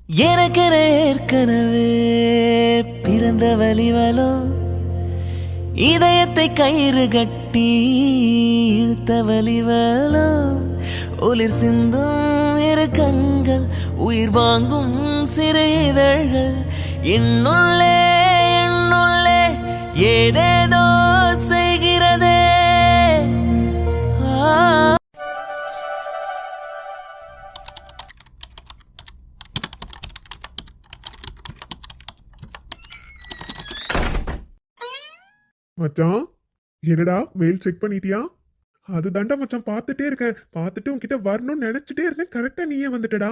எனக்கென ஏற்கனவே பிறந்த வலிவலோ இதயத்தை கயிறு கட்டி இழுத்த வலிவலோ ஒளிர் சிந்தும் இரு கண்கள் உயிர் வாங்கும் சிறு இதழ்கள் என்னுள்ளே என்னுள்ளே ஏதேதோ செய்கிறதே. மச்சான், என்னடா மெயில் செக் பண்ணிட்டியா? அது தாண்டா மச்சான், பார்த்துட்டே இருக்கேன். பார்த்துட்டு உன்கிட்ட வரணும்னு நினைச்சிட்டே இருக்கேன். கரெக்டா நீயே வந்துட்டடா.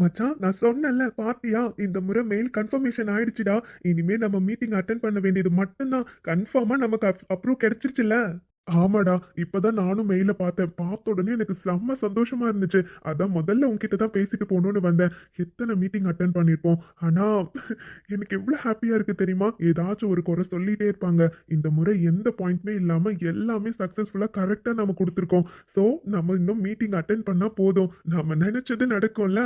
மச்சான், நான் சொன்னேன்ல, பாத்தியா? இந்த முறை மெயில் கன்ஃபர்மேஷன் ஆயிடுச்சுடா. இனிமே நம்ம மீட்டிங் அட்டென்ட் பண்ண வேண்டியது மட்டும்தான். கன்ஃபார்மா நமக்கு அப்ரூவ் கிடைச்சிருச்சுல. ஆமாடா, இப்பதான் நானும் மெயில பார்த்தேன். பார்த்த உடனே எனக்கு செம்ம சந்தோஷமா இருந்துச்சு. அதான் முதல்ல உன்கிட்ட தான் பேசிட்டு போகணும்னு வந்தேன். எத்தனை மீட்டிங் அட்டன் பண்ணிருப்போம். ஆனா எனக்கு எவ்வளவு ஹாப்பியா இருக்கு தெரியுமா? ஏதாச்சும் ஒரு குறை சொல்லிட்டே இருப்பாங்க. இந்த முறை எந்த பாயிண்ட்மே இல்லாம எல்லாமே சக்சஸ்ஃபுல்லா கரெக்டா நம்ம கொடுத்துருக்கோம். சோ நம்ம இன்னும் மீட்டிங் அட்டன் பண்ணா போதும். நம்ம நினைச்சது நடக்கும்ல.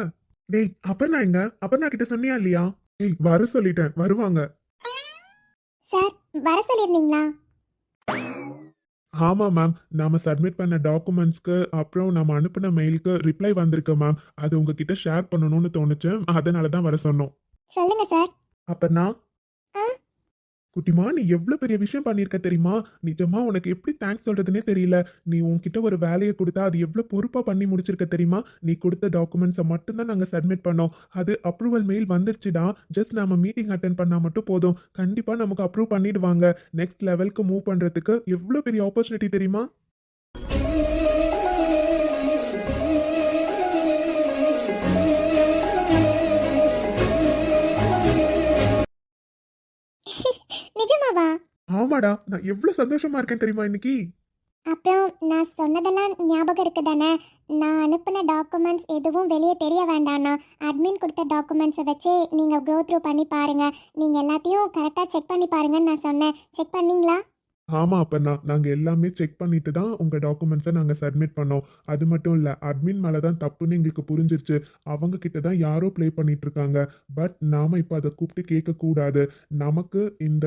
டேய், அப்பர்ணா எங்க? அப்பர்ணா கிட்ட சொன்னியா இல்லையா? ஏய், வர சொல்லிட்டேன், வருவாங்க. சார், வர சொல்லியிருந்தீங்களா? ஆமா மேம், நாம சப்மிட் பண்ண டாக்குமெண்ட்ஸ்க்கு அப்புறம் நம்ம அனுப்பின மெயிலுக்கு ரிப்ளை வந்திருக்கு மேம். அது உங்ககிட்ட ஷேர் பண்ணணும்னு தோணுச்சு, அதனால தான் வர சொன்னோம். சொல்லுங்க சார். அப்பனா ஆ, குட்டிமா, நீ எவ்வளவு பெரிய விஷயம் பண்ணிருக்க தெரியுமா? நிஜமா உனக்கு எப்படி தேங்க்ஸ் சொல்றதுன்னே தெரியல. நீ உன்கிட்ட ஒரு வேலையை கொடுத்தா அது எவ்வளவு பொறுப்பா பண்ணி முடிச்சிருக்க தெரியுமா? நீ கொடுத்த டாக்குமெண்ட்ஸை மட்டும்தான் நாங்க சப்மிட் பண்ணோம். அது அப்ரூவல் மெயில் வந்துருச்சுடா. ஜஸ்ட் நாம மீட்டிங் அட்டென்ட் பண்ணா மட்டும் போதும். கண்டிப்பா நமக்கு அப்ரூவ் பண்ணிடுவாங்க. நெக்ஸ்ட் லெவலுக்கு மூவ் பண்றதுக்கு எவ்வளவு பெரிய ஆப்பர்ச்சுனிட்டி தெரியுமா? நிஜமாவா? ஆமாடா, நான் எவ்வளவு சந்தோஷமா இருக்கேன் தெரியுமா இன்னைக்கு? அப்புறம் நான் சொன்னதெல்லாம் ஞாபகம் இருக்கு தானே? நான் அனுப்பின டாக்குமெண்ட்ஸ் எதுவும் வெளியே தெரிய வேண்டாண்ணா. அட்மின் கொடுத்த டாக்குமெண்ட்ஸை வச்சு நீங்கள் க்ரோ த்ரூ பண்ணி பாருங்கள். நீங்கள் எல்லாத்தையும் கரெக்டாக செக் பண்ணி பாருங்கன்னு நான் சொன்னேன். செக் பண்ணீங்களா? ஆமா அப்பண்ணா, நாங்க எல்லாமே செக் பண்ணிட்டு தான் உங்க டாக்குமெண்ட்ஸை நாங்க சப்மிட் பண்ணோம். அது மட்டும் இல்ல, அட்மின் மேல தான் தப்புன்னு எங்களுக்கு புரிஞ்சிருச்சு. அவங்க கிட்ட தான் யாரோ ப்ளே பண்ணிட்டு இருக்காங்க. பட் நாம இப்போ அதை கூப்பிட்டு கேட்க கூடாது. நமக்கு இந்த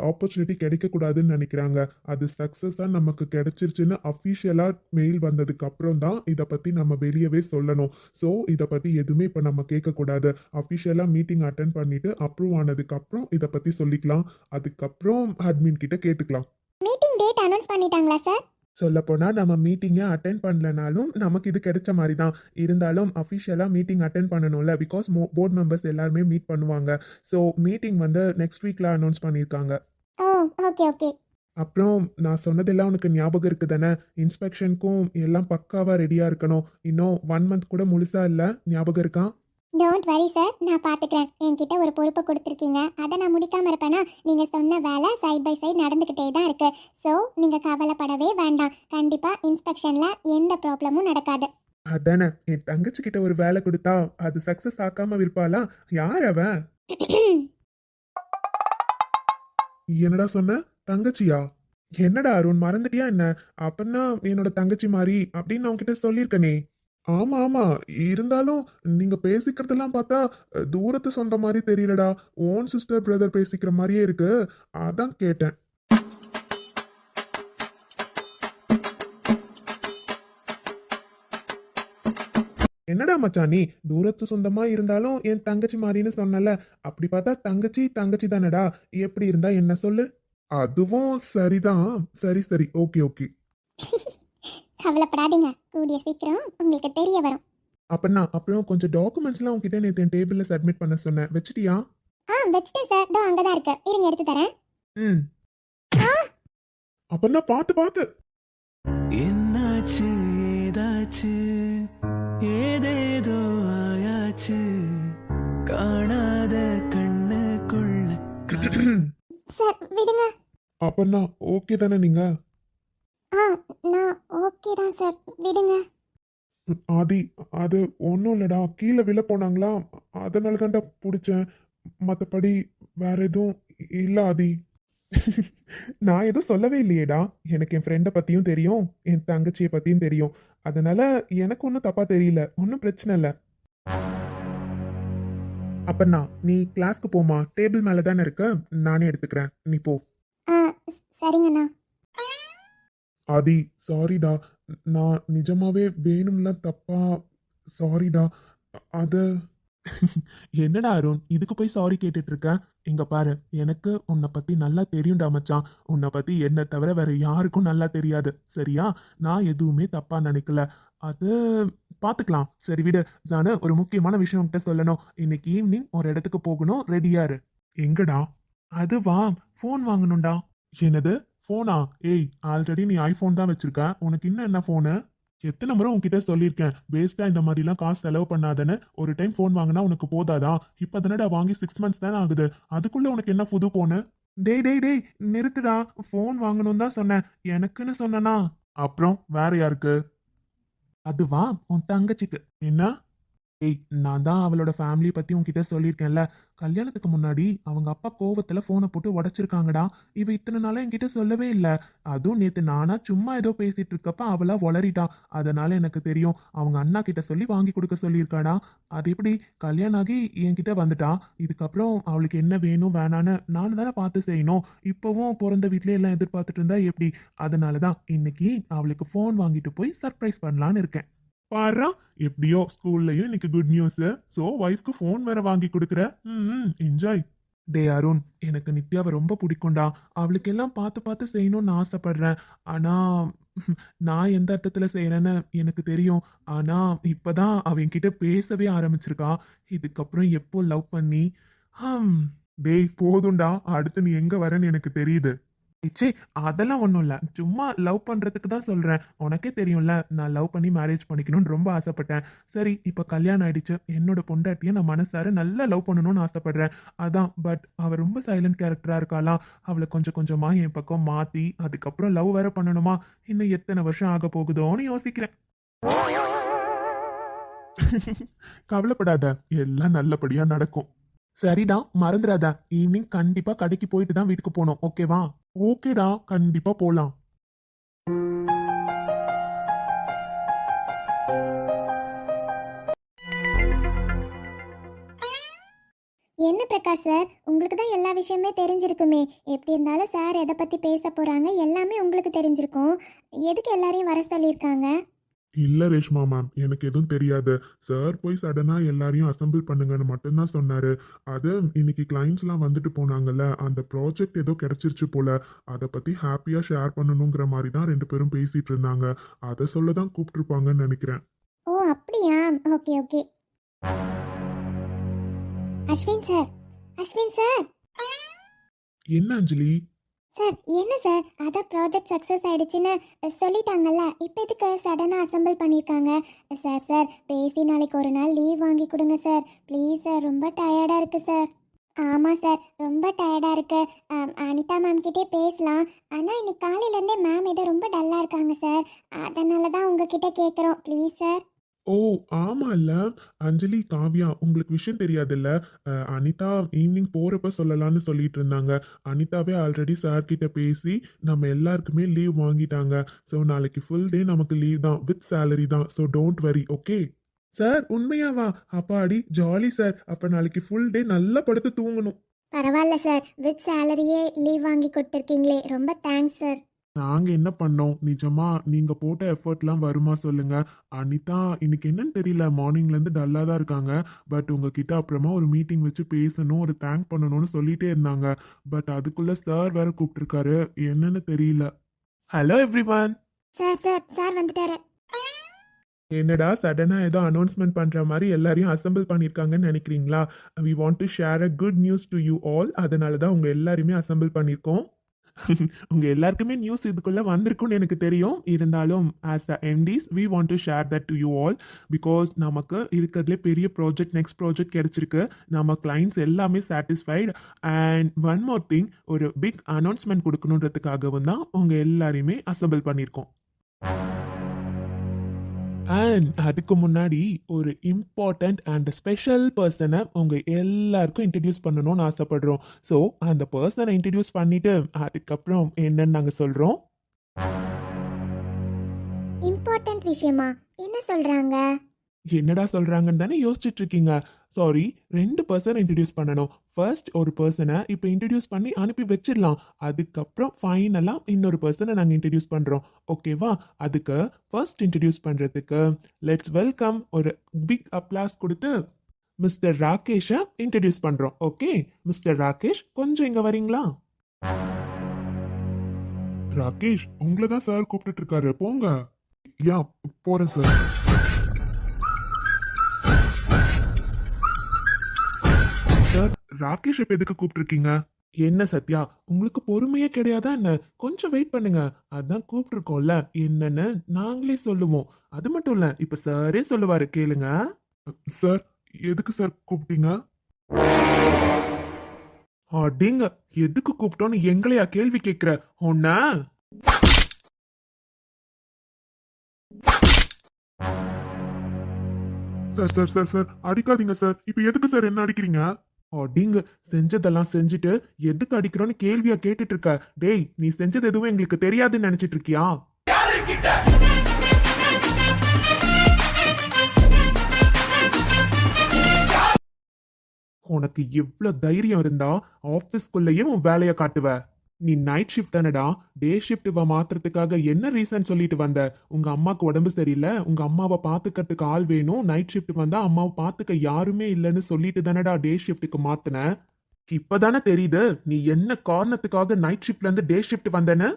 ஆப்பர்ச்சுனிட்டி கிடைக்கக்கூடாதுன்னு நினைக்கிறாங்க. அது சக்ஸஸாக நமக்கு கிடைச்சிருச்சுன்னு அஃபிஷியலாக மெயில் வந்ததுக்கு அப்புறம் தான் இதை பற்றி நம்ம வெளியவே சொல்லணும். ஸோ இதை பற்றி எதுவுமே இப்போ நம்ம கேட்கக்கூடாது. அஃபிஷியலாக மீட்டிங் அட்டன் பண்ணிட்டு அப்ரூவ் ஆனதுக்கப்புறம் இதை பற்றி சொல்லிக்கலாம். அதுக்கப்புறம் அட்மின் கிட்ட கேட்டுக்கலாம். மீட்டிங் டேட் அனௌன்ஸ் பண்ணிட்டாங்களா சார்? சொல்லப்போனால் நம்ம மீட்டிங்கை அட்டென்ட் பண்ணலனாலும் நமக்கு இது கிடைச்ச மாதிரி தான். இருந்தாலும் அஃபிஷியலாக மீட்டிங் அட்டென்ட் பண்ணணும்ல, பிகாஸ் போர்ட் மெம்பர்ஸ் எல்லாருமே மீட் பண்ணுவாங்க. ஸோ மீட்டிங் வந்து நெக்ஸ்ட் வீக்கில் அனௌன்ஸ் பண்ணியிருக்காங்க. Oh, okay okay. அப்புறம் நான் சொன்னதெல்லாம் உனக்கு ஞாபகம் இருக்கு தானே? இன்ஸ்பெக்ஷனுக்கும் எல்லாம் பக்காவாக ரெடியாக இருக்கணும். இன்னும் 1 மந்த் கூட முழுசாக இல்லை, ஞாபகம் இருக்கா? டோன்ட் வரி சார், நான் பார்த்துக்கிறேன். என்கிட்ட ஒரு பொறுப்பை கொடுத்துருக்கீங்க, அதை நான் முடிக்காமல் இருப்பேனா? நீங்கள் சொன்ன வேலை சைட் பை சைட் நடந்துக்கிட்டே தான் இருக்குது. ஸோ நீங்கள் கவலைப்படவே வேண்டாம். கண்டிப்பாக இன்ஸ்பெக்ஷனில் எந்த ப்ராப்ளமும் நடக்காது. அதானே, என் தங்கச்சி கிட்ட ஒரு வேலை கொடுத்தா அது சக்ஸஸ் ஆக்காம இருப்பாளா? யார் அவன்? என்னடா சொன்ன? தங்கச்சியா? என்னடா அருண், மறந்துட்டியா என்ன? அப்பன்னா என்னோட தங்கச்சி மாதிரி அப்படின்னு நான் உன்கிட்ட சொல்லியிருக்கனே. ஆமா ஆமா, இருந்தாலும் நீங்க பேசிக்கிறதெல்லாம் பார்த்தா தூரத்து சொந்த மாதிரி தெரியலடா. ஓன் சிஸ்டர் பிரதர் பேசிக்கிற மாதிரியே இருக்கு. அதான் கேட்டேன். என்னடா மச்சான், நீ தூரத்து சொந்தமா இருந்தாலும் என் தங்கச்சி மாதிரின்னு சொன்னல. அப்படி பார்த்தா தங்கச்சி தங்கச்சி தானடா. எப்படி இருந்தா என்ன சொல்லு? அதுவும் சரிதான். சரி சரி, ஓகே ஓகே. கவலைப்படாதீங்க, கூடிய சீக்கிரம் உங்களுக்கு தெரிய வரும். அப்பனா அப்புறம் கொஞ்சம் டாக்குமெண்ட்ஸ்லாம் உங்ககிட்ட நேற்று என் டேபிளில் சப்மிட் பண்ண சொன்னேன், வச்சிட்டியா? வச்சுட்டேன் சார். இதோ அங்கே தான் இருக்கு, இருங்க எடுத்து தரேன். ம். அப்பனா பார்த்து பார்த்து. என்னாச்சு ஏதாச்சு ஏதேதோ ஆயாச்சு காணாத கண்ணுக்குள்ள சார் விடுங்க. அப்பனா ஓகே தானே நீங்க? நான் ஓகே தான் சார், விடுங்க. ஆதி, அது ஒன்றும் இல்லடா, கீழே விழ போனாங்களா, அதனால தான்டா பிடிச்சேன். மற்றபடி வேற எதுவும் இல்லை ஆதி. நான் எதுவும் சொல்லவே இல்லையேடா. எனக்கு என் ஃப்ரெண்டை பற்றியும் தெரியும், என் தங்கச்சியை பற்றியும் தெரியும். அதனால எனக்கு ஒன்றும் தப்பா தெரியல, ஒன்றும் பிரச்சனை இல்லை. அப்பண்ணா நீ கிளாஸ்க்கு போமா, டேபிள் மேலே தானே இருக்க, நானே எடுத்துக்கிறேன், நீ போ. ஆ சரிங்கண்ணா. ஆதி சாரிடா, நான் நிஜமாவே வேணும்லாம் தப்பா, சாரிடா. அது என்னடா அருண் இதுக்கு போய் சாரி கேட்டுட்டு இருக்க? இங்க பாரு, எனக்கு உன்னை பத்தி நல்லா தெரியும்டா மச்சான். உன்னை பத்தி என்ன தவிர வேற யாருக்கும் நல்லா தெரியாது, சரியா? நான் எதுவுமே தப்பா நினைக்கல. அது பாத்துக்கலாம், சரி விடு. நானு ஒரு முக்கியமான விஷயம் உன்கிட்ட சொல்லணும். இன்னைக்கு ஈவினிங் ஒரு இடத்துக்கு போகணும், ரெடியா இரு. எங்கடா? அதுவா, ஃபோன் வாங்கணும்டா. என்னது ஃபோனா? ஏய், ஆல்ரெடி நீ ஐஃபோன் தான் வச்சிருக்க, உனக்கு இன்னும் என்ன ஃபோனு? எத்தனை முறை உன்கிட்ட சொல்லியிருக்கேன், வேஸ்டா இந்த மாதிரிலாம் காசு செலவு பண்ணாதன்னு. ஒரு டைம் ஃபோன் வாங்கினா உனக்கு போதாதா? இப்போ தானடா வாங்கி 6 months தானே ஆகுது, அதுக்குள்ள உனக்கு என்ன புது ஃபோனு? டேய் டேய் டேய், நிறுத்துடா. ஃபோன் வாங்கணும் தான் சொன்னேன், எனக்குன்னு சொன்னனா? அப்புறம் வேற யாருக்கு? அதுவா, உன் தங்கச்சிக்கு. என்ன? ஏய், நான் தான் அவளோட ஃபேமிலி பத்தி உன்கிட்ட சொல்லியிருக்கேன்ல. கல்யாணத்துக்கு முன்னாடி அவங்க அப்பா கோவத்துல போனை போட்டு உடைச்சிருக்காங்கடா. இவ இத்தனை நாளா என்கிட்ட சொல்லவே இல்லை. அதுவும் நேத்து நானா சும்மா ஏதோ பேசிட்டு இருக்கப்ப அவளா உளறிட்டா. அதனால எனக்கு தெரியும், அவங்க அண்ணா கிட்ட சொல்லி வாங்கி கொடுக்க சொல்லியிருக்காடா. அது எப்படி, கல்யாணம் ஆகி என்கிட்ட வந்துட்டா. இதுக்கப்புறம் அவளுக்கு என்ன வேணும் வேணான்னு நானும் தானே பார்த்து செய்யணும். இப்பவும் பிறந்த வீட்லயே எல்லாம் எதிர்பார்த்துட்டு இருந்தா எப்படி? அதனாலதான் இன்னைக்கு அவளுக்கு ஃபோன் வாங்கிட்டு போய் சர்ப்ரைஸ் பண்ணலான்னு இருக்கேன். பாரா, எப்படியோ ஸ்கூல்லையும் இன்னைக்கு குட் நியூஸ். ஸோ ஒய்ஃப்க்கு ஃபோன் வேற வாங்கி கொடுக்குற. என்ஜாய். டே அருண், எனக்கு நித்யாவை ரொம்ப பிடிக்கும்டா. அவளுக்கு எல்லாம் பார்த்து பார்த்து செய்யணும்னு ஆசைப்படுறேன். ஆனா நான் எந்த அர்த்தத்துல செய்யறேன்னு எனக்கு தெரியும். ஆனா இப்பதான் அவ என்கிட்ட பேசவே ஆரம்பிச்சிருக்கா. இதுக்கப்புறம் எப்போ லவ் பண்ணி டேய் போதும்டா, அடுத்து நீ எங்க வரேன்னு எனக்கு தெரியுது. ச்சே, அதெல்லாம் ஒன்றும் இல்லை, சும்மா லவ் பண்ணுறதுக்கு தான் சொல்கிறேன். உனக்கே தெரியும்ல, நான் லவ் பண்ணி மேரேஜ் பண்ணிக்கணும்னு ரொம்ப ஆசைப்பட்டேன். சரி, இப்போ கல்யாணம் ஆயிடுச்சு, என்னோட பொண்டாட்டியை நான் மனசார நல்லா லவ் பண்ணணும்னு ஆசைப்படுறேன். அதான், பட் அவள் ரொம்ப சைலண்ட் கேரக்டராக இருக்காளாம். அவளை கொஞ்சம் கொஞ்சமாக என் பக்கம் மாற்றி அதுக்கப்புறம் லவ் வேற பண்ணணுமா? இன்னும் எத்தனை வருஷம் ஆக போகுதோன்னு யோசிக்கிறேன். கவலைப்படாத, எல்லாம் நல்லபடியா நடக்கும். சரிடா, மறந்துடாத, ஈவினிங் கண்டிப்பா கடைக்கு போயிட்டு தான் வீட்டுக்கு போகணும், ஓகேவா? ஓகேடா, கண்டிப்பா போலாம். என்ன பிரகாஷ் சார், உங்களுக்கு தான் எல்லா விஷயமே தெரிஞ்சிருக்குமே. எப்படி இருந்தாலும் சார் எதை பற்றி பேச போகிறாங்க எல்லாமே உங்களுக்கு தெரிஞ்சிருக்கும். எதுக்கு எல்லாரையும் வர சொல்லியிருக்காங்க? இல்ல ரேஷ்மா மேம், எனக்கு எதுவும் தெரியாது. சார் போய் சடனா எல்லாரையும் அசெம்பிள் பண்ணுங்கன்னு மட்டும்தான் சொன்னாரு. அது இன்னைக்கு கிளைண்ட்ஸ்லாம் வந்துட்டு போனாங்கல்ல, அந்த ப்ராஜெக்ட் ஏதோ கிடைச்சிருச்சு போல. அதை பத்தி ஹாப்பியா ஷேர் பண்ணணுங்கிற மாதிரி தான் 2 பேரும் பேசிட்டு இருந்தாங்க. அதை சொல்ல தான் கூப்பிட்டுருப்பாங்கன்னு நினைக்கிறேன். ஓ அப்படியா, okay okay. Ashwin sir, Ashwin sir. என்ன அஞ்சலி? சார் என்ன சார், அதான் ப்ராஜெக்ட் சக்ஸஸ் ஆயிடுச்சுன்னு சொல்லிட்டாங்கல்ல, இப்போ எதுக்கு சடனாக அசெம்பிள் பண்ணியிருக்காங்க? சார் சார் பேசி நாளைக்கு ஒரு நாள் லீவ் வாங்கி கொடுங்க சார், ப்ளீஸ் சார், ரொம்ப டயர்டாக இருக்குது சார். ஆமாம் சார், ரொம்ப டயர்டாக இருக்கு. அனிதா மேம் கிட்டே பேசலாம். ஆனால் இன்னைக்கு காலையிலேருந்தே மேம் ஏதோ ரொம்ப டல்லாக இருக்காங்க சார், அதனால தான் உங்ககிட்ட கேட்குறோம், ப்ளீஸ் சார். ஓ ஆமா இல்ல அஞ்சலி, காவ்யா, உங்களுக்கு விஷயம் தெரியாதுல்ல. அனிதா ஈவினிங் போறப்ப சொல்லலாம்னு சொல்லிட்டு இருந்தாங்க. அனிதாவே ஆல்ரெடி சார் கிட்ட பேசி நம்ம எல்லாருக்குமே லீவ் வாங்கிட்டாங்க. ஸோ நாளைக்கு ஃபுல் டே நமக்கு லீவ் தான், வித் சேலரி தான். So don't worry, okay? Sir உண்மையாவா? அப்பாடி ஜாலி சார். அப்ப நாளைக்கு ஃபுல் டே நல்லா படுத்து தூங்கணும். பரவாயில்ல சார், வித் சேலரியே லீவ் வாங்கி கொடுத்துருக்கீங்களே, ரொம்ப தேங்க்ஸ் சார். நாங்க என்ன பண்ணோம், நிஜமா நீங்க போட்ட எஃபர்ட்லாம் வருமா சொல்லுங்க? அனிதா இன்னைக்கு என்னன்னு தெரியல, மார்னிங்ல இருந்து டல்லா தான் இருக்காங்க. பட் உங்ககிட்ட அப்புறமா ஒரு மீட்டிங் வச்சு பேசணும், ஒரு தேங்க் பண்ணணும்னு சொல்லிட்டே இருந்தாங்க. பட் அதுக்குள்ள சார் வேற கூப்பிட்டுருக்காரு, என்னன்னு தெரியல. Hello everyone. Sir sir sir வந்துட்டாரு. என்னடா சடனா ஏதோ அனௌன்ஸ்மெண்ட் பண்ற மாதிரி எல்லாரையும் அசெம்பிள் பண்ணிருக்காங்கன்னு நினைக்கிறீங்களா? We want to share a good news to you all. அதனால தான் உங்க எல்லாரையுமே அசெம்பிள் பண்ணிருக்கோம். உங்க எல்லாருக்குமே நியூஸ் இதுக்குள்ள வந்திருக்கும்னு எனக்கு தெரியும். இருந்தாலும் as the MDs we want to share that to you all. Because நமக்கு இருக்கிறதுலே பெரிய ப்ராஜெக்ட், நெக்ஸ்ட் ப்ராஜெக்ட் கிடைச்சிருக்கு. நம்ம கிளைண்ட்ஸ் எல்லாமே satisfied. And one more thing, ஒரு பிக் அனௌன்ஸ்மெண்ட் கொடுக்கணுன்றதுக்காகவும் தான் உங்க எல்லாரையுமே அசெம்பிள் பண்ணியிருக்கோம். அண்ட் அதுக்கு முன்னாடி ஒரு இம்பார்ட்டண்ட் அண்ட் ஸ்பெஷல் பர்சனை உங்க எல்லாருக்கும் இன்ட்ரடியூஸ் பண்ணணும்னு ஆசைப்படுறோம். ஸோ அந்த பர்சனை இன்ட்ரடியூஸ் பண்ணிட்டு அதுக்கப்புறம் என்னன்னு நாங்கள் சொல்றோம். இம்பார்ட்டன்ட் இம்பார்ட்டன்ட் விஷயமா? என்ன சொல்றாங்க? என்னடா சொல்றாங்கன்னு தானே யோசிச்சுட்டு இருக்கீங்க. சாரி, 2 பர்சன் இன்ட்ரடியூஸ் பண்ணணும். ஃபர்ஸ்ட் ஒரு பர்சனை இப்போ இன்ட்ரடியூஸ் பண்ணி அனுப்பி வச்சிடலாம். அதுக்கப்புறம் ஃபைனலா இன்னொரு பர்சனை நாங்கள் இன்ட்ரடியூஸ் பண்றோம். ஓகேவா? அதுக்கு ஃபர்ஸ்ட் இன்ட்ரடியூஸ் பண்றதுக்கு லெட்ஸ் வெல்கம் ஒரு பிக் அப்ளாஸ் கொடுத்து மிஸ்டர் ராகேஷை இன்ட்ரடியூஸ் பண்றோம். ஓகே, மிஸ்டர் ராகேஷ் கொஞ்சம் இங்க வரீங்களா? ராகேஷ், உங்களை தான் சார் கூப்பிட்டு இருக்காரு, போங்க. யா, போறேன் சார். சார், ராகேஷ் இப்ப எதுக்கு கூப்பிட்டு இருக்கீங்க? என்ன சத்யா, உங்களுக்கு பொறுமையே கிடையாதா என்ன? கொஞ்சம் வெயிட் பண்ணுங்க. அதான் கூப்பிட்டுருக்கோம்ல, என்னன்னு நாங்களே சொல்லுவோம். அது மட்டும் இல்ல, இப்ப சாரே சொல்லுவாரு, கேளுங்க. சார், எதுக்கு சார் கூப்பிட்டீங்க? அடிங்க, எதுக்கு கூப்பிட்டோன்னு எங்களையா கேள்வி கேட்கிற? ஒன்னா சார் சார் சார் சார், அடிக்காதீங்க சார். இப்ப எதுக்கு சார் என்ன அடிக்கிறீங்க? அடிங்க, செஞ்சதெல்லாம் செஞ்சுட்டு எதுக்கு அடிக்கிறோன்னு கேள்வியா கேட்டுட்டு இருக்க? டேய், நீ செஞ்சது எதுவும் எங்களுக்கு தெரியாதுன்னு நினைச்சிட்டு இருக்கியா? உனக்கு இவ்ளோ தைரியம் இருந்தா ஆபீஸ்க்குள்ளேயே உன் வேலையை காட்டுவ. நீ நைட் ஷிஃப்ட் தானடா, டே ஷிஃப்ட் மாத்துறதுக்காக என்ன ரீசன் சொல்லிட்டு வந்த? உங்க அம்மாக்கு உடம்பு சரியில்லை, உங்க அம்மாவை பாத்துக்கிறதுக்கு ஆள் வேணும், நைட் ஷிஃப்ட் வந்தா அம்மாவை பாத்துக்க யாருமே இல்லைன்னு சொல்லிட்டு தானடா டே ஷிஃப்ட்டுக்கு மாத்துன. இப்பதானே தெரியுது நீ என்ன காரணத்துக்காக நைட் ஷிஃப்ட்ல இருந்து டே ஷிஃப்ட் வந்தேன்னு.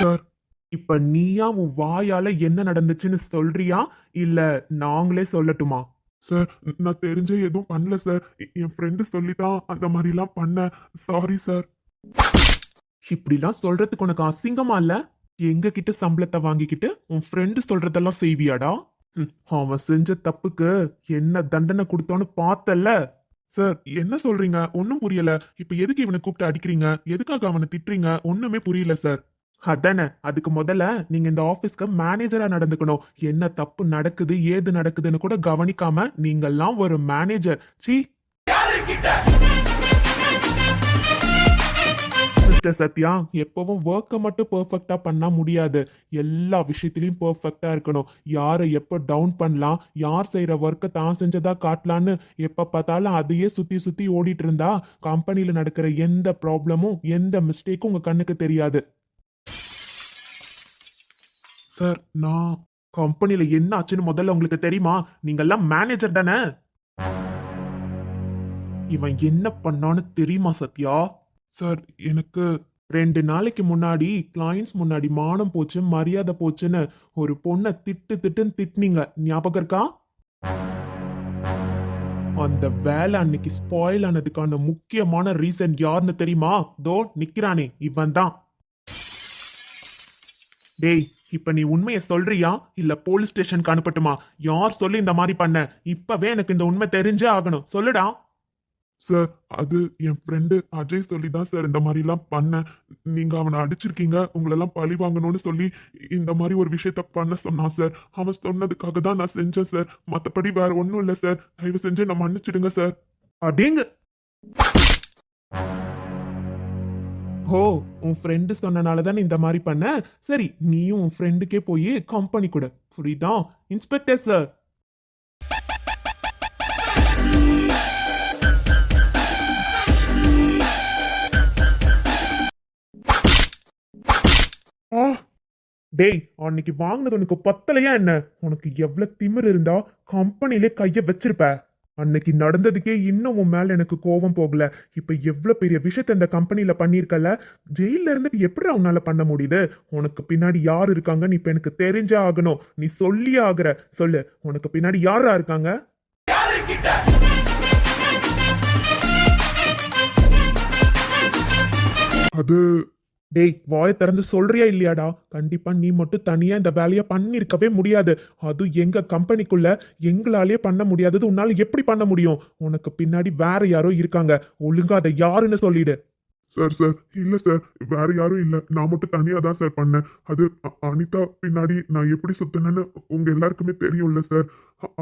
சார் இப்ப நீயா உன் வாயால என்ன நடந்துச்சுன்னு சொல்றியா, இல்ல நாங்களே சொல்லட்டுமா? சார், நான் தெரிஞ்சே எதுவும் பண்ணல சார். என் ஃப்ரெண்டு சொல்லிதான் அந்த மாதிரிலாம் பண்ணேன். Sorry sir. இப்படிலாம் சொல்றதுக்கு உனக்கு அசிங்கமா இல்ல? எங்க கிட்ட சம்பளத்தை வாங்கிக்கிட்டு உன் ஃப்ரெண்டு சொல்றதெல்லாம் செய்வியாடா? அவன் செஞ்ச தப்புக்கு என்ன தண்டனை கொடுத்தோன்னு பார்த்தல்ல? சார், என்ன சொல்றீங்க? ஒன்னும் புரியல. இப்ப எதுக்கு இவனை கூப்பிட்டு அடிக்கிறீங்க? எதுக்காக அவனை திட்டுறீங்க? ஒண்ணுமே புரியல சார். அதானே, அதுக்கு முதல்ல நீங்க இந்த ஆபீஸ்க்கு மேனேஜரா நடந்துக்கணும். என்ன தப்பு நடக்குது ஏது நடக்குதுன்னு கூட கவனிக்காம நீங்கெல்லாம் ஒரு மேனேஜர். சீ. மிஸ்டர் சத்யா, எப்பவும் ஒர்க்கை மட்டும் பெர்ஃபெக்டா பண்ணா முடியாது. எல்லா விஷயத்திலயும் பெர்ஃபெக்டா இருக்கணும். யாரை எப்போ டவுன் பண்ணலாம், யார் செய்யற ஒர்க்கை தான் செஞ்சதா காட்டலான்னு எப்ப பார்த்தாலும் அதையே சுத்தி சுத்தி ஓடிட்டு இருந்தா கம்பெனில நடக்கிற எந்த ப்ராப்ளமும் எந்த மிஸ்டேக்கும் உங்க கண்ணுக்கு தெரியாது. சார், நான் கம்பெனில என்ன ஆச்சுன்னு முதல்ல உங்களுக்கு தெரியுமா? நீங்கெல்லாம் மேனேஜர் தானே? இவன் என்ன பண்ணான்னு தெரியுமா சத்யா? சார், எனக்கு 2 நாளைக்கு முன்னாடி கிளைண்ட்ஸ் முன்னாடி மானம் போச்சு மரியாதை போச்சுன்னு ஒரு பொண்ணை திட்டுன்னு திட்டுனீங்க, ஞாபகம் இருக்கா? அந்த வேலை அன்னைக்கு ஸ்பாயில் ஆனதுக்கான முக்கியமான ரீசன் யாருன்னு தெரியுமா? தோ நிக்கிறானே, இவன் தான். டேய், இப்ப நீ உண்மையை சொல்றியா இல்ல போலீஸ் ஸ்டேஷனுக்கு அனுப்பட்டுமா? யார் சொல்லி இந்த மாதிரி பண்ண? இப்பவே எனக்கு இந்த உண்மை தெரிஞ்சே ஆகணும், சொல்லுடா. சார், அது என் ஃப்ரெண்டு அஜய் சொல்லி தான் சார் இந்த மாதிரிலாம் பண்ணேன். நீங்க அவனை அடிச்சிருக்கீங்க, உங்களெல்லாம் பழி வாங்கணும்னு சொல்லி இந்த மாதிரி ஒரு விஷயத்த பண்ண சொன்னான் சார். அவன் சொன்னதுக்காக தான் நான் செஞ்சேன் சார். மற்றபடி வேற ஒன்றும் இல்லை சார். தயவு செஞ்சு நான் மன்னிச்சிடுங்க சார். அடேங்க. ஓ, உன் ஃப்ரெண்டு சொன்னனால தான் இந்த மாதிரி பண்ண. சரி, நீயும் உன் ஃப்ரெண்டுக்கே போய் கம்பெனி கொடு, புரியுதா? Inspector sir. டேய், அன்னைக்கு வாங்கினது உனக்கு பத்தலையா என்ன? உனக்கு எவ்வளவு திமிரு இருந்தா கம்பெனிலே கைய வச்சிருப்ப. அன்னைக்கு நடந்ததுக்கே இன்னும் உன் மேல எனக்கு கோபம் போகல. இப்ப எவ்வளவு பெரிய விஷயத்த இந்த கம்பெனில பண்ணிருக்கல. ஜெயில இருந்துட்டு எப்படி உன்னால பண்ண முடியுது? உனக்கு பின்னாடி யார் இருக்காங்கன்னு இப்ப எனக்கு தெரிஞ்சே ஆகணும். நீ சொல்லியே ஆகுற. சொல்லு, உனக்கு பின்னாடி யாரா இருக்காங்க? அது டேய், வாயை திறந்து சொல்றியா இல்லையாடா? கண்டிப்பா நீ மட்டும் தனியா இந்த வேலையை பண்ணிருக்கவே முடியாது. அது எங்க கம்பெனிக்குள்ள எங்களாலே பண்ண முடியாதது உன்னால எப்படி பண்ண முடியும்? உனக்கு பின்னாடி வேற யாரோ இருக்காங்க. ஒழுங்கா அதை யாருன்னு சொல்லிடு. சார் இல்ல சார், வேற யாரும் இல்ல, நான் மட்டும் தனியா தான் சார் பண்ணேன். அது அனிதா பின்னாடி நான் எப்படி சுத்தினேன்னு உங்க எல்லாருக்குமே தெரியும்ல சார்.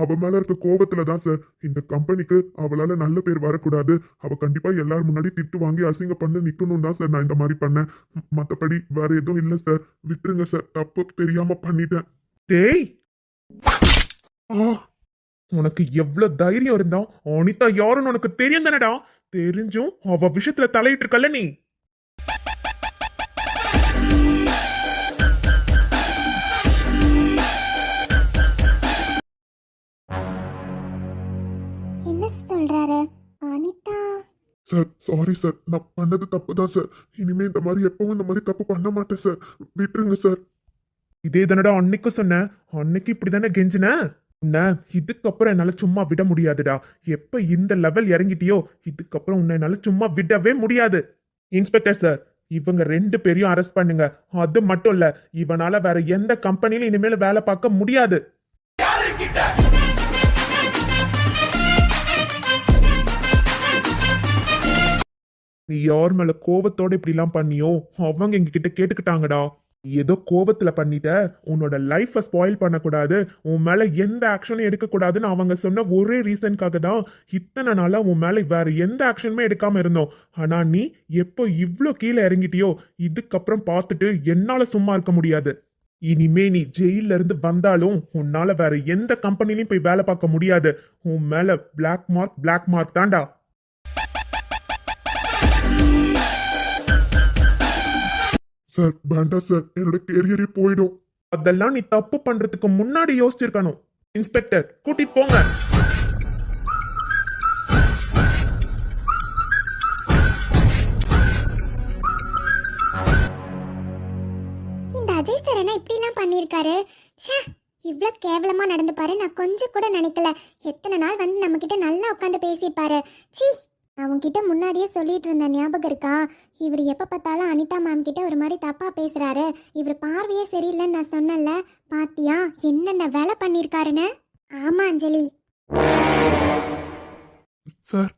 அவ மேல இருக்க கோவத்துல தான் சார் இந்த கம்பெனிக்கு அவளால நல்ல பேர் வரக்கூடாது, அவ கண்டிப்பா எல்லாரும் முன்னாடி திட்டு வாங்கி அசிங்க பண்ணி நிக்கணும் தான் சார் நான் இந்த மாதிரி பண்ணேன். மத்தபடி வேற எதுவும் இல்ல சார், விட்டுருங்க சார், தப்பு தெரியாம பண்ணிட்டேன். டேய், ஆ உனக்கு எவ்வளவு தைரியம் இருந்தா அனிதா யாருன்னு உனக்கு தெரியும் தானடா? தெரிஞ்சும் அவ விஷயத்துல தலையிட்டு இருக்கல்ல நீ. என்ன சொல்றாரு அனிதா? சார் சாரி சார், நான் பண்ணது தப்பு தான் சார். இனிமே இந்த மாதிரி எப்பவும் இந்த மாதிரி தப்பு பண்ண மாட்டேன் சார், விட்டுருங்க சார். இதே தானடா அன்னைக்கு சொன்ன, அன்னைக்கு இப்படிதானே கெஞ்சின. உன்னை இதுக்கப்புறம் என்னால சும்மா விட முடியாதுடா. எப்ப இந்த லெவல் இறங்கிட்டியோ இதுக்கப்புறம் உன்னை என்னால சும்மா விடவே முடியாது. இன்ஸ்பெக்டர் சார், இவங்க 2 பேரையும் அரெஸ்ட் பண்ணுங்க. அது மட்டும் இல்ல, இவனால வேற எந்த கம்பெனிலும் இனிமேல வேலை பார்க்க முடியாது. நீ யார் மேல கோவத்தோட இப்படி எல்லாம் பண்ணியோ அவங்க எங்க கிட்ட கேட்டுக்கிட்டாங்கடா. நீ ஏதோ கோவத்துல பண்ணிட்ட, உன்னோட லைஃப ஸ்பாயில் பண்ணக்கூடாது, உன் மேல எந்த ஆக்ஷனும் எடுக்க கூடாதுன்னு அவங்க சொன்ன ஒரே ரீசனுக்காக தான் இத்தனை நாளா உன் மேல வேற எந்த ஆக்ஷனுமே எடுக்காம இருந்தோம். ஆனா நீ எப்போ இவ்ளோ கீழே இறங்கிட்டியோ இதுக்கப்புறம் பார்த்துட்டு என்னால சும்மா இருக்க முடியாது. இனிமே நீ ஜெயில இருந்து வந்தாலும் உன்னால வேற எந்த கம்பெனிலையும் போய் வேலை பார்க்க முடியாது. உன் மேல பிளாக் மார்க் தான்டா. சார் வேண்டாம் சார், என்னோட கேரியரே போயிடும். அதெல்லாம் நீ தப்பு பண்றதுக்கு முன்னாடி யோசிச்சிருக்கணும். இன்ஸ்பெக்டர் கூட்டிட்டு போங்க. இந்த அஜய் சார் என்ன இப்படி எல்லாம் பண்ணிருக்காரு? ச்சே, இவ்ளோ கேவலமா நடந்துப்பாரு நான் கொஞ்சம் கூட நினைக்கல. எத்தனை நாள் வந்து நம்ம கிட்ட நல்லா உட்காந்து பேசிப்பாரு. சீ, அவங்க கிட்ட முன்னாடியே சொல்லிட்டு இருந்த ஞாபகம் இருக்கா? இவர் எப்ப பார்த்தாலும் அனிதா மேம் கிட்ட ஒரு மாதிரி தப்பா பேசுறாரு, இவர் பார்வையே சரியில்லைன்னு நான் சொன்னல. பாத்தியா என்னென்ன வேலை பண்ணிருக்காருன்னு? ஆமா அஞ்சலி. சார்,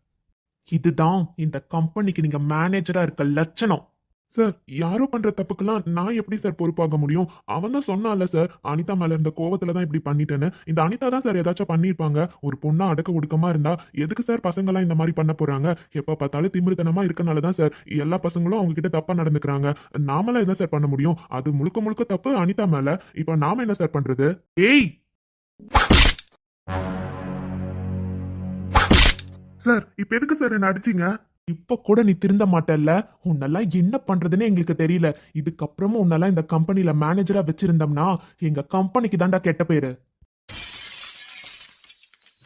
இதுதான் இந்த கம்பெனிக்கு நீங்க மேனேஜரா இருக்க லட்சணம். சார், யாரோ பண்ற தப்புக்கெல்லாம் நான் எப்படி சார் பொறுப்பாக முடியும்? அவன் தான் சொன்னான்ல சார், அனிதா மேல இருந்த கோவத்துல தான் இப்படி பண்ணிட்டேன்னு. இந்த அனிதா தான் சார் ஏதாச்சும் பண்ணிருப்பாங்க. ஒரு பொண்ணா அடக்க ஒடுக்கமா இருந்தா எதுக்கு சார் பசங்க எல்லாம் இந்த மாதிரி பண்ண போறாங்க? எப்ப பார்த்தாலும் திமிருத்தனமா இருக்கனால தான் சார் எல்லா பசங்களும் அவங்க கிட்ட தப்பா நடந்துக்கிறாங்க. நாமெல்லாம் என்ன சார் பண்ண முடியும்? அது முழுக்க முழுக்க தப்பு அனிதா மேல. இப்ப நாம என்ன சார் பண்றது? ஏய் சார், இப்ப எதுக்கு சார் என்ன அடிச்சீங்க? இப்ப கூட நீ திருந்த மாட்டல்ல. உன்னெல்லாம் என்ன பண்றதுன்னு எங்களுக்கு தெரியல. இதுக்கப்புறமும் உன்னெல்லாம் இந்த கம்பெனில மேனேஜரா வச்சிருந்தோம்னா எங்க கம்பெனிக்கு தாண்டா கெட்ட பேரு.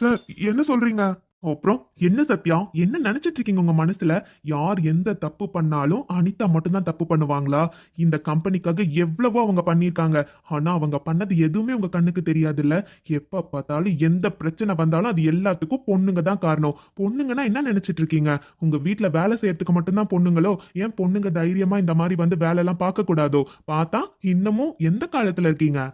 சார், என்ன சொல்றீங்க? அப்புறம் என்ன சத்யா, என்ன நினைச்சிட்டு இருக்கீங்க உங்க மனசுல? யார் எந்த தப்பு பண்ணாலும் அனிதா மட்டும்தான் தப்பு பண்ணுவாங்களா? இந்த கம்பெனிக்காக எவ்வளவோ அவங்க பண்ணியிருக்காங்க. ஆனா அவங்க பண்ணது எதுவுமே உங்க கண்ணுக்கு தெரியாது இல்ல. எப்ப பார்த்தாலும் எந்த பிரச்சனை வந்தாலும் அது எல்லாத்துக்கும் பொண்ணுங்க தான் காரணம். பொண்ணுங்கன்னா என்ன நினைச்சிட்டு இருக்கீங்க? உங்க வீட்டுல வேலை செய்யறதுக்கு மட்டும்தான் பொண்ணுங்களோ? ஏன் பொண்ணுங்க தைரியமா இந்த மாதிரி வந்து வேலை எல்லாம் பார்க்க கூடாதோ? பார்த்தா இன்னமும் எந்த காலத்துல இருக்கீங்க?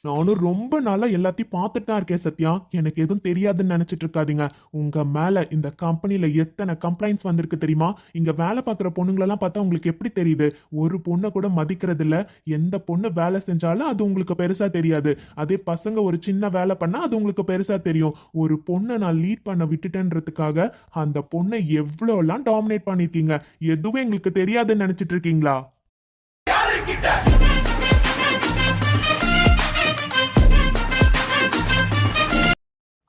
நானும் ரொம்ப நாளா எல்லாத்தையும் பார்த்துட்டு தான் இருக்கேன் சத்யா. எனக்கு எதுவும் தெரியாதுன்னு நினைச்சிட்டு இருக்காதீங்க. உங்க மேல இந்த கம்பெனில எத்தனை கம்ப்ளைண்ட்ஸ் வந்திருக்கு தெரியுமா? இங்க வேலை பார்க்குற பொண்ணுங்களெல்லாம் பார்த்தா உங்களுக்கு எப்படி தெரியுது? ஒரு பொண்ணை கூட மதிக்கிறது இல்ல. எந்த பொண்ணு வேலை செஞ்சாலும் அது உங்களுக்கு பெருசா தெரியாது. அதே பசங்க ஒரு சின்ன வேலை பண்ணா அது உங்களுக்கு பெருசா தெரியும். ஒரு பொண்ணை நான் லீட் பண்ண விட்டுட்டேன்றதுக்காக அந்த பொண்ணை எவ்வளோலாம் டாமினேட் பண்ணிருக்கீங்க. எதுவும் எங்களுக்கு தெரியாதுன்னு நினைச்சிட்டு இருக்கீங்களா?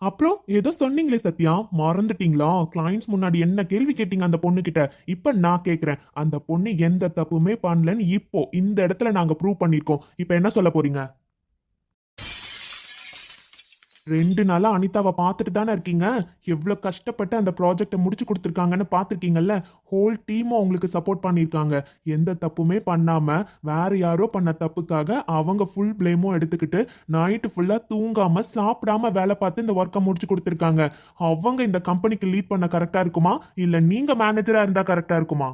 அப்புறம் ஏதோ சொன்னீங்களே சத்யா, மறந்துட்டீங்களா? கிளைண்ட்ஸ் முன்னாடி என்ன கேள்வி கேட்டீங்க அந்த பொண்ணு கிட்ட? இப்ப நான் கேக்குறேன், அந்த பொண்ணு எந்த தப்புமே பண்ணலன்னு இப்போ இந்த இடத்துல நாங்க ப்ரூவ் பண்ணிருக்கோம். இப்ப என்ன சொல்ல போறீங்க? 2 நாளா அனிதாவை பார்த்துட்டு தானே இருக்கீங்க. எவ்வளவு கஷ்டப்பட்டு அந்த ப்ராஜெக்டை முடிச்சு கொடுத்துருக்காங்கன்னு பார்த்துருக்கீங்கல்ல. ஹோல் டீமும் அவங்களுக்கு சப்போர்ட் பண்ணியிருக்காங்க. எந்த தப்புமே பண்ணாம வேற யாரோ பண்ண தப்புக்காக அவங்க ஃபுல் பிளேமும் எடுத்துக்கிட்டு நைட்டு ஃபுல்லா தூங்காம சாப்பிடாம வேலை பார்த்து இந்த ஒர்க்கை முடிச்சு கொடுத்துருக்காங்க. அவங்க இந்த கம்பெனிக்கு லீட் பண்ண கரெக்டா இருக்குமா, இல்ல நீங்க மேனேஜரா இருந்தா கரெக்டா இருக்குமா?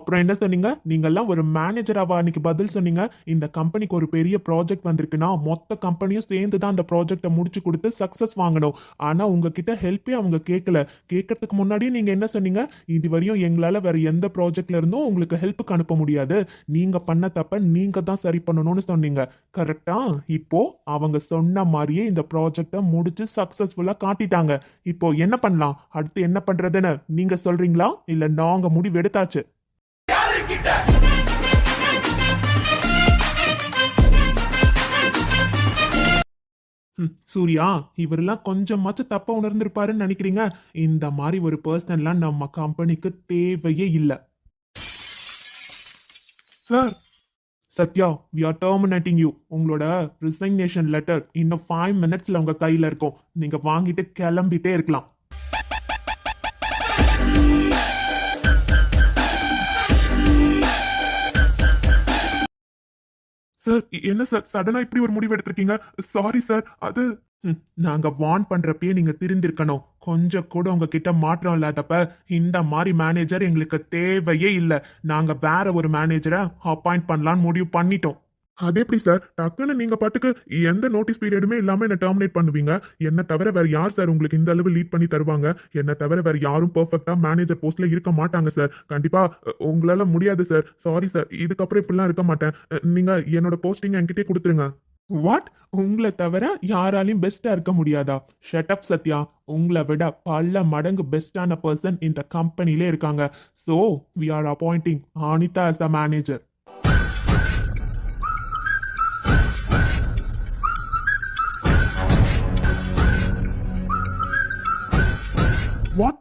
அப்புறம் என்ன சொன்னீங்க? நீங்கெல்லாம் ஒரு மேனேஜராவா அன்னைக்கு பதில் சொன்னீங்க? இந்த கம்பெனிக்கு ஒரு பெரிய ப்ராஜெக்ட் வந்திருக்குன்னா மொத்த கம்பெனியும் சேர்ந்து தான் அந்த ப்ராஜெக்ட்டை முடிச்சு கொடுத்து சக்சஸ் வாங்கணும். ஆனா உங்ககிட்ட ஹெல்ப்பே அவங்க கேட்கல. கேட்கறதுக்கு முன்னாடியே நீங்க என்ன சொன்னீங்க? இதுவரையும் எங்களால வேற எந்த ப்ராஜெக்ட்ல இருந்தும் உங்களுக்கு ஹெல்ப்புக்கு அனுப்ப முடியாது. நீங்க பண்ண தப்ப நீங்க தான் சரி பண்ணணும்னு சொன்னீங்க. கரெக்டா? இப்போ அவங்க சொன்ன மாதிரியே இந்த ப்ராஜெக்டை முடிச்சு சக்சஸ்ஃபுல்லா காட்டிட்டாங்க. இப்போ என்ன பண்ணலாம்? அடுத்து என்ன பண்றதுன்னு நீங்க சொல்றீங்களா இல்ல நாங்க முடிவு எடுத்தாச்சு? சூர்யா, இவரெல்லாம் கொஞ்சமாச்சும் தப்பா உணர்ந்திருப்பாருன்னு நினைக்கிறீங்க? இந்த மாதிரி ஒரு பர்சன்லாம் நம்ம கம்பெனிக்கு தேவையே இல்லை. Sir, Sathya, we are terminating you. உங்களோட ரிசைக்னேஷன் லெட்டர் இன்னும் 5 மினிட்ஸ்ல உங்க கையில இருக்கும். நீங்க வாங்கிட்டு கிளம்பிட்டே இருக்கலாம். சார், என்ன சார் சடனா இப்படி ஒரு முடிவு எடுத்திருக்கீங்க? Sorry sir. அது நாங்க வார்ன் பண்றப்பயே நீங்க திருந்திருக்கணும். கொஞ்சம் கூட உங்ககிட்ட மாற்றம் இல்லாதப்ப இந்த மாதிரி மேனேஜர் எங்களுக்கு தேவையே இல்லை. நாங்க வேற ஒரு மேனேஜரை அப்பாயிண்ட் பண்ணலாம்னு முடிவு பண்ணிட்டோம். அது எப்படி சார்? டக்குன்னு நீங்க பாட்டுக்கு எந்த நோட்டீஸ் பீரியடுமே இல்லாம என்ன டெர்மினேட் பண்ணுவீங்க? என்ன தவிர வேற யார் சார் உங்களுக்கு இந்த அளவு லீட் பண்ணி தருவாங்க? என்ன தவிர வேற யாரும் பெர்ஃபெக்ட்டா மேனேஜர் போஸ்ட்ல இருக்க மாட்டாங்க சார். கண்டிப்பா உங்களால முடியாது சார். Sorry sir. இதுக்கப்புறம் இப்படிலாம் இருக்க மாட்டேன். நீங்க என்னோட போஸ்டிங் என்கிட்டயே கொடுத்துருங்க. வாட்? உங்களை தவிர யாராலையும் பெஸ்டா இருக்க முடியாதா? Shut up Sathya. உங்களை விட பல மடங்கு பெஸ்டான பர்சன் இந்த கம்பெனிலே இருக்காங்க. So we are appointing Anitha as a manager. What?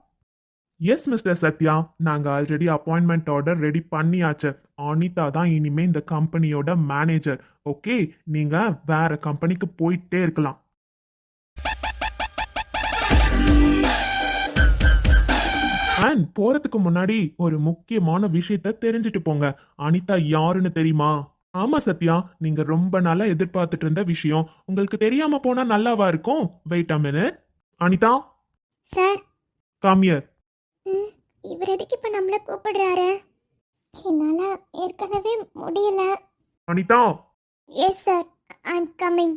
Yes mister Sathya, நாங்க ஆல்ரெடி அப்பாயின்மெண்ட் ஆர்டர் ரெடி பண்ணியாச்சு. அனிதா தான் இனிமே இந்த கம்பெனியோட மேனேஜர். ஓகே, நீங்க வேற கம்பெனிக்கு போயிட்டே இருக்கலாம். அண்ட் போறதுக்கு முன்னாடி ஒரு முக்கியமான விஷயத்த தெரிஞ்சுட்டு போங்க. அனிதா யாருன்னு தெரியுமா? ஆமா சத்யா, நீங்க ரொம்ப நாளா எதிர்பார்த்துட்டு இருந்த விஷயம். உங்களுக்கு தெரியாம போனா நல்லாவா இருக்கும்? Wait a minute. Anitha, sir. Come here. இவர் எதுக்கு இப்ப நம்மள கூப்பிடுறாரு? என்னால ஏற்கனவே முடியல. Anitha. Yes sir, I am coming.